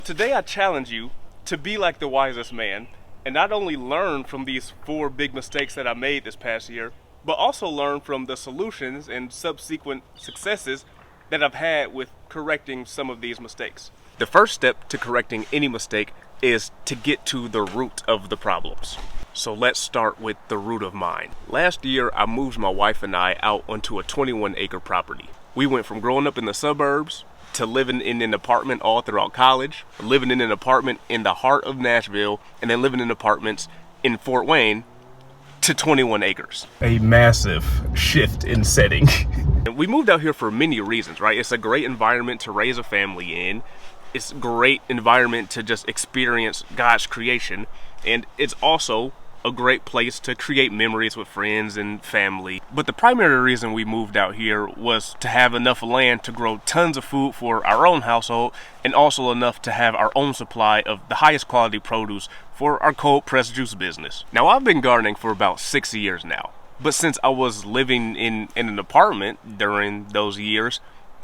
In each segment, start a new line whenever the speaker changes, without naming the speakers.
Today I challenge you to be like the wisest man and not only learn from these 4 big mistakes that I made this past year, but also learn from the solutions and subsequent successes that I've had with correcting some of these mistakes. The first step to correcting any mistake is to get to the root of the problems. So let's start with the root of mine. Last year, I moved my wife and I out onto a 21-acre property. We went from growing up in the suburbs to living in an apartment all throughout college, living in an apartment in the heart of Nashville, and then living in apartments in Fort Wayne to 21 acres. A massive shift in setting. And we moved out here for many reasons, right? It's a great environment to raise a family in. It's a great environment to just experience God's creation. And it's also a great place to create memories with friends and family. But the primary reason we moved out here was to have enough land to grow tons of food for our own household, and also enough to have our own supply of the highest quality produce for our cold pressed juice business. Now, I've been gardening for about 6 years now, but since I was living in an apartment during those years,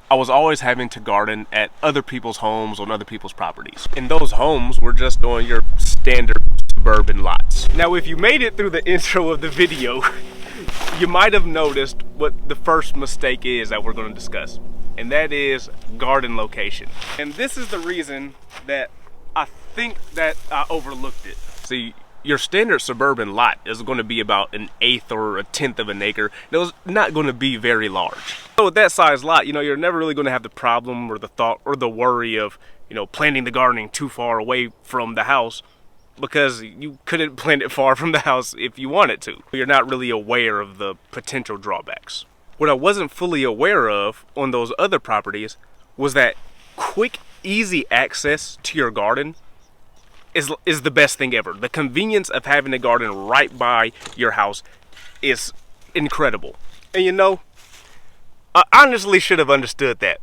I was always having to garden at other people's homes on other people's properties. And those homes were just on your standard suburban lots. Now, if you made it through the intro of the video, you might have noticed what the first mistake is that we're going to discuss, and that is garden location. And this is the reason that I think that I overlooked it. See, your standard suburban lot is going to be about 1/8 or 1/10 of an acre. It's not going to be very large. So with that size lot, you're never really going to have the problem or the thought or the worry of, planting the gardening too far away from the house, because you couldn't plant it far from the house if you wanted to. You're not really aware of the potential drawbacks. What I wasn't fully aware of on those other properties was that quick, easy access to your garden is the best thing ever. The convenience of having a garden right by your house is incredible. And I honestly should have understood that,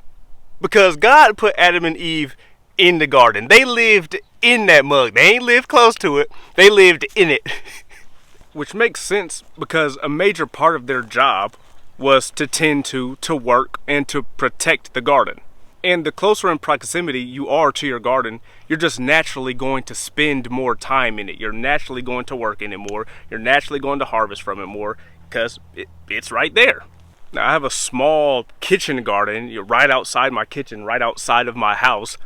because God put Adam and Eve in the garden. They lived in that mug. They ain't lived close to it. They lived in it. Which makes sense, because a major part of their job was to tend to work, and to protect the garden. And the closer in proximity you are to your garden, you're just naturally going to spend more time in it. You're naturally going to work in it more. You're naturally going to harvest from it more, because it's right there. Now, I have a small kitchen garden right outside my kitchen, right outside of my house.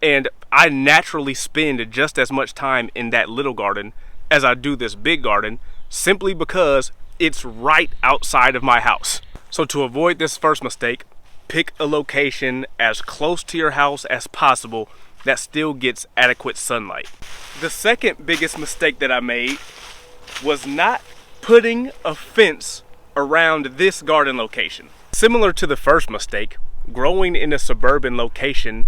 And I naturally spend just as much time in that little garden as I do this big garden, simply because it's right outside of my house. So to avoid this first mistake, pick a location as close to your house as possible that still gets adequate sunlight. The second biggest mistake that I made was not putting a fence around this garden location. Similar to the first mistake, growing in a suburban location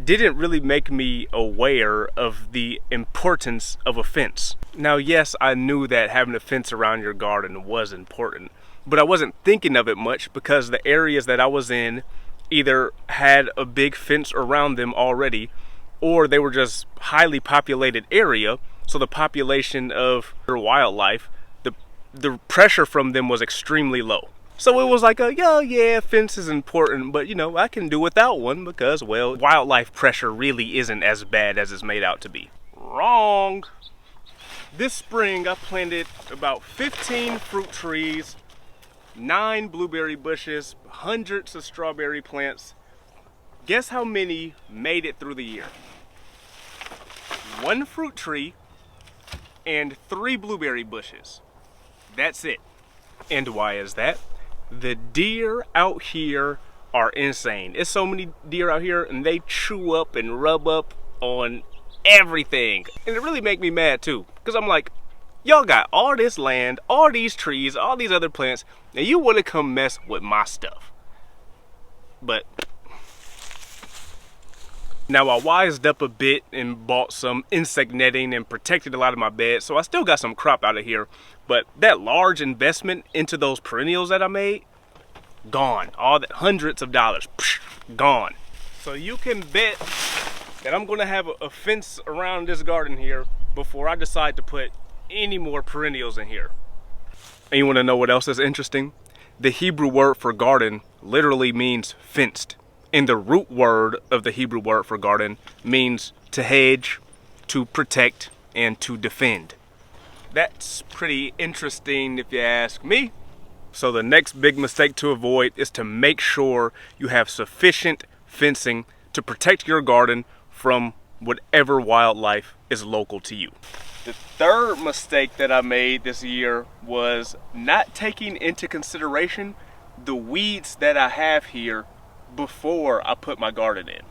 didn't really make me aware of the importance of a fence. Now, yes, I knew that having a fence around your garden was important, but I wasn't thinking of it much, because the areas that I was in either had a big fence around them already, or they were just highly populated area, so the population of wildlife, the pressure from them was extremely low. So it was like yeah, fence is important, but I can do without one, because, well, wildlife pressure really isn't as bad as it's made out to be. Wrong. This spring I planted about 15 fruit trees, 9 blueberry bushes, hundreds of strawberry plants. Guess how many made it through the year? 1 fruit tree and 3 blueberry bushes. That's it. And why is that? The deer out here are insane. It's so many deer out here, and they chew up and rub up on everything. And it really make me mad too, because I'm like, y'all got all this land, all these trees, all these other plants, and you want to come mess with my stuff. But now I wised up a bit and bought some insect netting and protected a lot of my bed, so I still got some crop out of here. But that large investment into those perennials that I made, gone. All that, hundreds of dollars, gone. So you can bet that I'm gonna have a fence around this garden here before I decide to put any more perennials in here. And you wanna know what else is interesting? The Hebrew word for garden literally means fenced. And the root word of the Hebrew word for garden means to hedge, to protect, and to defend. That's pretty interesting if you ask me. So the next big mistake to avoid is to make sure you have sufficient fencing to protect your garden from whatever wildlife is local to you. The third mistake that I made this year was not taking into consideration the weeds that I have here before I put my garden in.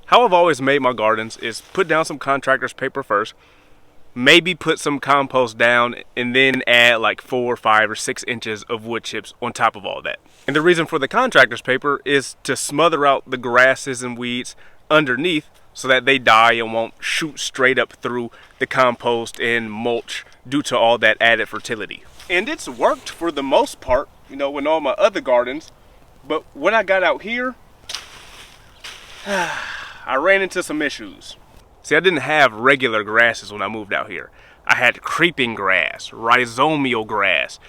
How I've always made my gardens is put down some contractor's paper first, maybe put some compost down, and then add like 4, 5, or 6 inches of wood chips on top of all that. And the reason for the contractor's paper is to smother out the grasses and weeds underneath so that they die and won't shoot straight up through the compost and mulch due to all that added fertility. And it's worked for the most part, you know, in all my other gardens. But when I got out here, I ran into some issues. See, I didn't have regular grasses when I moved out here. I had creeping grass, rhizomial grass.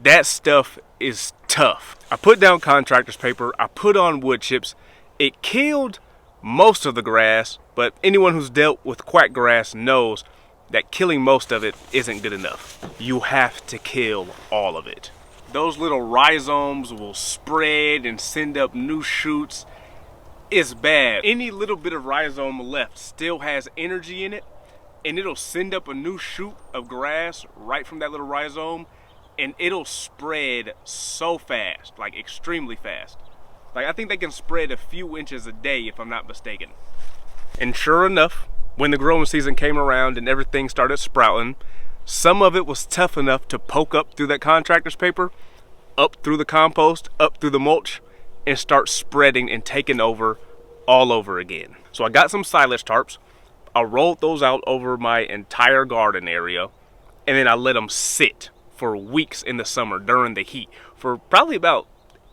That stuff is tough. I put down contractor's paper, I put on wood chips. It killed most of the grass, but anyone who's dealt with quack grass knows that killing most of it isn't good enough. You have to kill all of it. Those little rhizomes will spread and send up new shoots. It's bad. Any little bit of rhizome left still has energy in it, and it'll send up a new shoot of grass right from that little rhizome, and it'll spread so fast, like extremely fast. Like, I think they can spread a few inches a day if I'm not mistaken. And sure enough, when the growing season came around and everything started sprouting, some of it was tough enough to poke up through that contractor's paper, up through the compost, up through the mulch, and start spreading and taking over all over again. So I got some silage tarps. I rolled those out over my entire garden area, and then I let them sit for weeks in the summer during the heat for probably about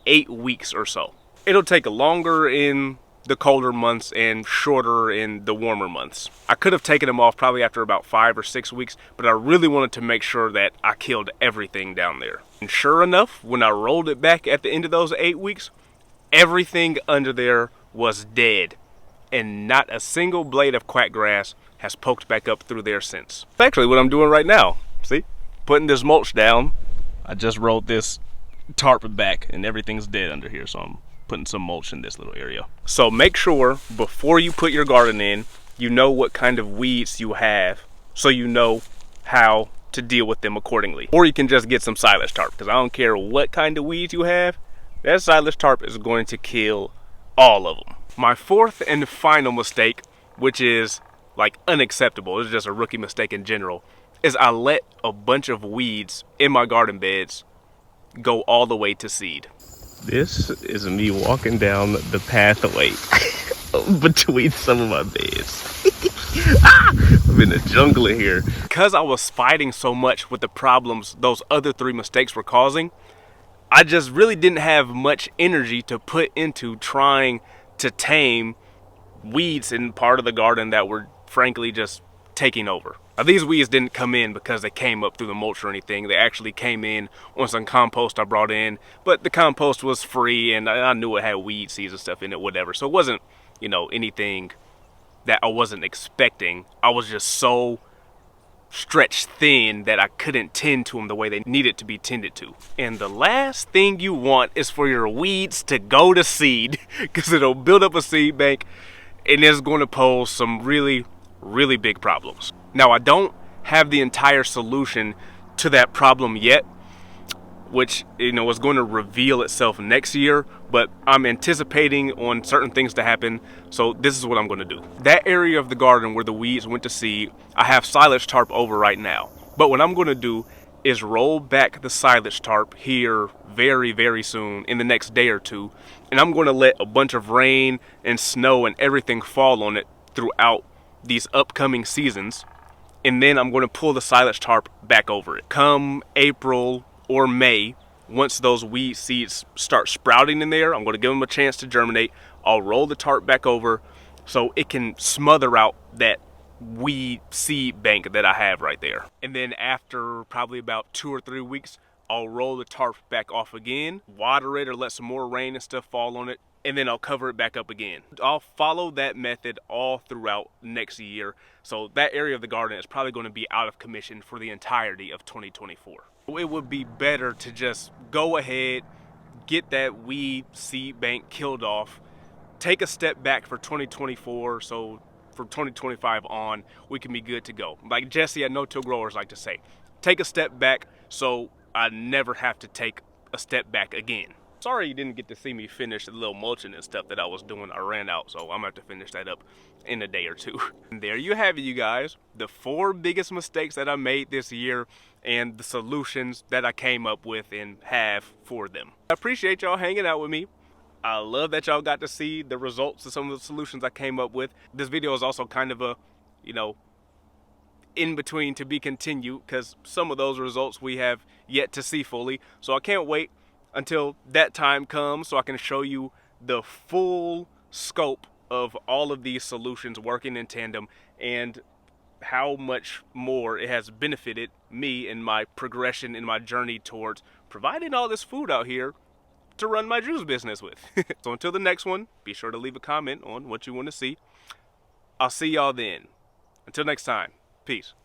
8 weeks or so. It'll take longer in the colder months and shorter in the warmer months. I could have taken them off probably after about 5 or 6 weeks, but I really wanted to make sure that I killed everything down there. And sure enough, when I rolled it back at the end of those 8 weeks, everything under there was dead, and not a single blade of quack grass has poked back up through there since. That's actually what I'm doing right now. See, putting this mulch down. I just rolled this tarp back and everything's dead under here, so I'm putting some mulch in this little area. So make sure before you put your garden in, you know what kind of weeds you have, so you know how to deal with them accordingly. Or you can just get some silage tarp, because I don't care what kind of weeds you have, that silage tarp is going to kill all of them. My fourth and final mistake, which is like unacceptable, it's just a rookie mistake in general, is I let a bunch of weeds in my garden beds go all the way to seed. This is me walking down the pathway between some of my beds. I'm in the jungle here. Because I was fighting so much with the problems those other 3 mistakes were causing, I just really didn't have much energy to put into trying to tame weeds in part of the garden that were frankly just taking over. Now, these weeds didn't come in because they came up through the mulch or anything. They actually came in on some compost I brought in, but the compost was free and I knew it had weed seeds and stuff in it, whatever. So it wasn't, you know, anything that I wasn't expecting. I was just so stretched thin that I couldn't tend to them the way they needed to be tended to. And the last thing you want is for your weeds to go to seed, because it'll build up a seed bank and it's going to pose some really big problems. Now, I don't have the entire solution to that problem yet, which, you know, is going to reveal itself next year, but I'm anticipating on certain things to happen, so this is what I'm going to do. That area of the garden where the weeds went to seed, I have silage tarp over right now, but what I'm going to do is roll back the silage tarp here very soon, in the next day or two, and I'm going to let a bunch of rain and snow and everything fall on it throughout these upcoming seasons, and then I'm going to pull the silage tarp back over it. Come April or May, once those weed seeds start sprouting in there, I'm going to give them a chance to germinate. I'll roll the tarp back over so it can smother out that weed seed bank that I have right there. And then after probably about 2 or 3 weeks, I'll roll the tarp back off again, water it or let some more rain and stuff fall on it, and then I'll cover it back up again. I'll follow that method all throughout next year. So that area of the garden is probably going to be out of commission for the entirety of 2024. It would be better to just go ahead, get that weed seed bank killed off, take a step back for 2024, so from 2025 on, we can be good to go. Like Jesse at No Till Growers like to say, take a step back so I never have to take a step back again. Sorry you didn't get to see me finish the little mulching and stuff that I was doing. I ran out, so I'm gonna have to finish that up in a day or two. And there you have it, you guys. The 4 biggest mistakes that I made this year and the solutions that I came up with and have for them. I appreciate y'all hanging out with me. I love that y'all got to see the results of some of the solutions I came up with. This video is also kind of a, in between to be continued, because some of those results we have yet to see fully. So I can't wait until that time comes so I can show you the full scope of all of these solutions working in tandem and how much more it has benefited me in my progression in my journey towards providing all this food out here to run my juice business with. So until the next one, be sure to leave a comment on what you want to see. I'll see y'all then. Until next time, peace.